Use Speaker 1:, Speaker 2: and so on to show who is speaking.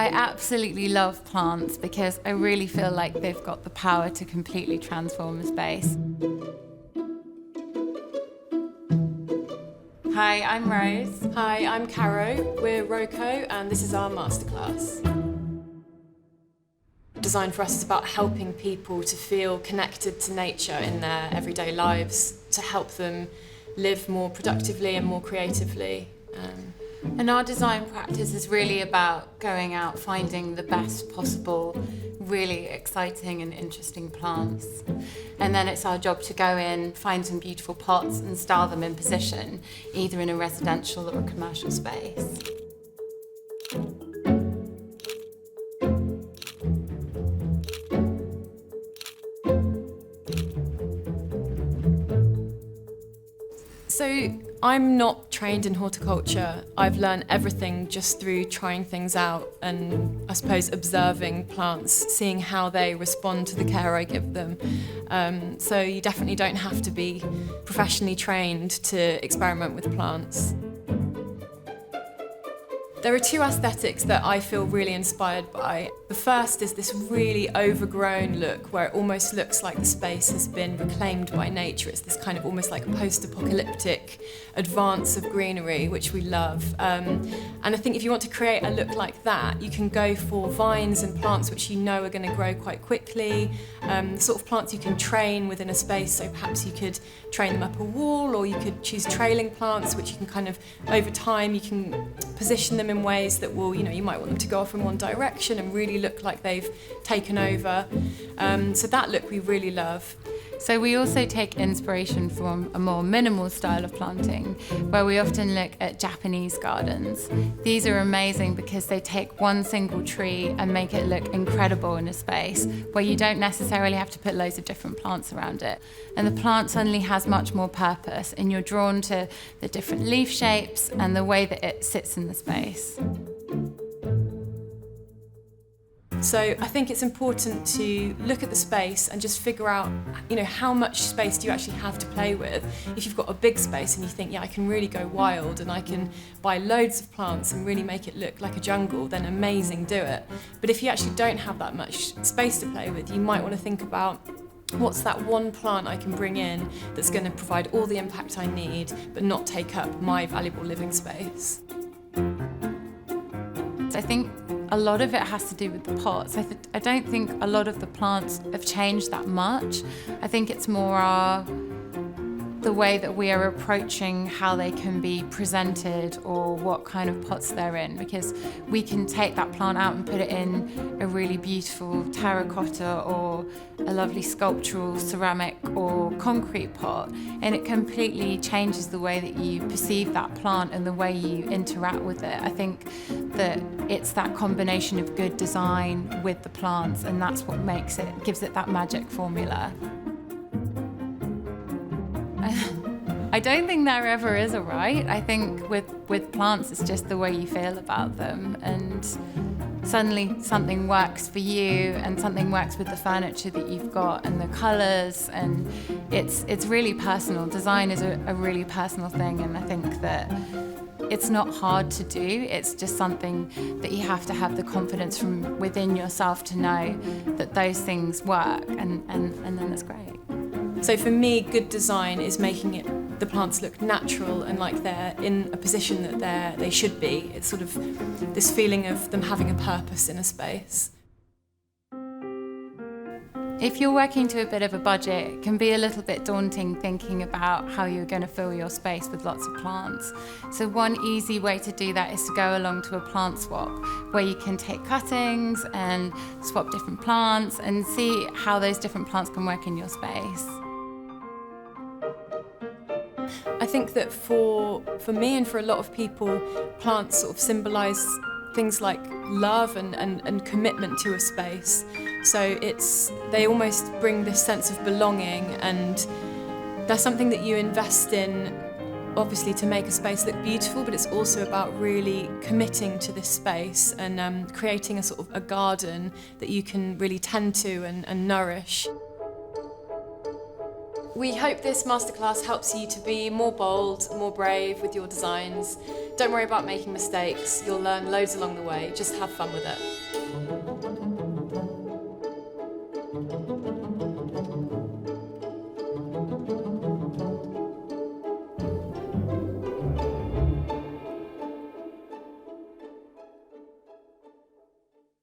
Speaker 1: I absolutely love plants because I really feel like they've got the power to completely transform a space. Hi, I'm Rose.
Speaker 2: Hi, I'm Caro. We're Roco, and this is our Masterclass. Design for us is about helping people to feel connected to nature in their everyday lives, to help them live more productively and more creatively.
Speaker 1: And our design practice is really about going out, finding the best possible, really exciting and interesting plants. And then it's our job to go in, find some beautiful pots and style them in position, either in a residential or a commercial space.
Speaker 2: So I'm not trained in horticulture. I've learned everything just through trying things out and I suppose observing plants, seeing how they respond to the care I give them. So you definitely don't have to be professionally trained to experiment with plants. There are two aesthetics that I feel really inspired by. The first is this really overgrown look where it almost looks like the space has been reclaimed by nature. It's this kind of almost like post-apocalyptic advance of greenery, which we love. And I think if you want to create a look like that, you can go for vines and plants which you know are going to grow quite quickly, the sort of plants you can train within a space, so perhaps you could train them up a wall, or you could choose trailing plants which you can kind of, over time, you can position them in ways that will, you might want them to go off in one direction and really look like they've taken over. So that look we really love.
Speaker 1: So we also take inspiration from a more minimal style of planting, where we often look at Japanese gardens. These are amazing because they take one single tree and make it look incredible in a space where you don't necessarily have to put loads of different plants around it. And the plant suddenly has much more purpose, and you're drawn to the different leaf shapes and the way that it sits in the space.
Speaker 2: So I think it's important to look at the space and just figure out, how much space do you actually have to play with. If you've got a big space and you think, I can really go wild and I can buy loads of plants and really make it look like a jungle, then amazing, do it. But if you actually don't have that much space to play with, you might want to think about, what's that one plant I can bring in that's going to provide all the impact I need, but not take up my valuable living space?
Speaker 1: I think a lot of it has to do with the pots. I don't think a lot of the plants have changed that much. I think it's more the way that we are approaching how they can be presented or what kind of pots they're in, because we can take that plant out and put it in a really beautiful terracotta or a lovely sculptural ceramic or concrete pot, and it completely changes the way that you perceive that plant and the way you interact with it. I think that it's that combination of good design with the plants, and that's what gives it that magic formula. I don't think there ever is a right. I think with plants, it's just the way you feel about them, and suddenly something works for you and something works with the furniture that you've got and the colours, and it's really personal. Design is a really personal thing, and I think that it's not hard to do. It's just something that you have to have the confidence from within yourself to know that those things work, and then it's great.
Speaker 2: So for me, good design is making the plants look natural and like they're in a position that they should be. It's sort of this feeling of them having a purpose in a space.
Speaker 1: If you're working to a bit of a budget, it can be a little bit daunting thinking about how you're going to fill your space with lots of plants. So one easy way to do that is to go along to a plant swap, where you can take cuttings and swap different plants and see how those different plants can work in your space.
Speaker 2: I think that for me and for a lot of people, plants sort of symbolise things like love and commitment to a space. So they almost bring this sense of belonging, and they're something that you invest in, obviously to make a space look beautiful, but it's also about really committing to this space and creating a sort of a garden that you can really tend to and nourish. We hope this masterclass helps you to be more bold, more brave with your designs. Don't worry about making mistakes. You'll learn loads along the way. Just have fun with it.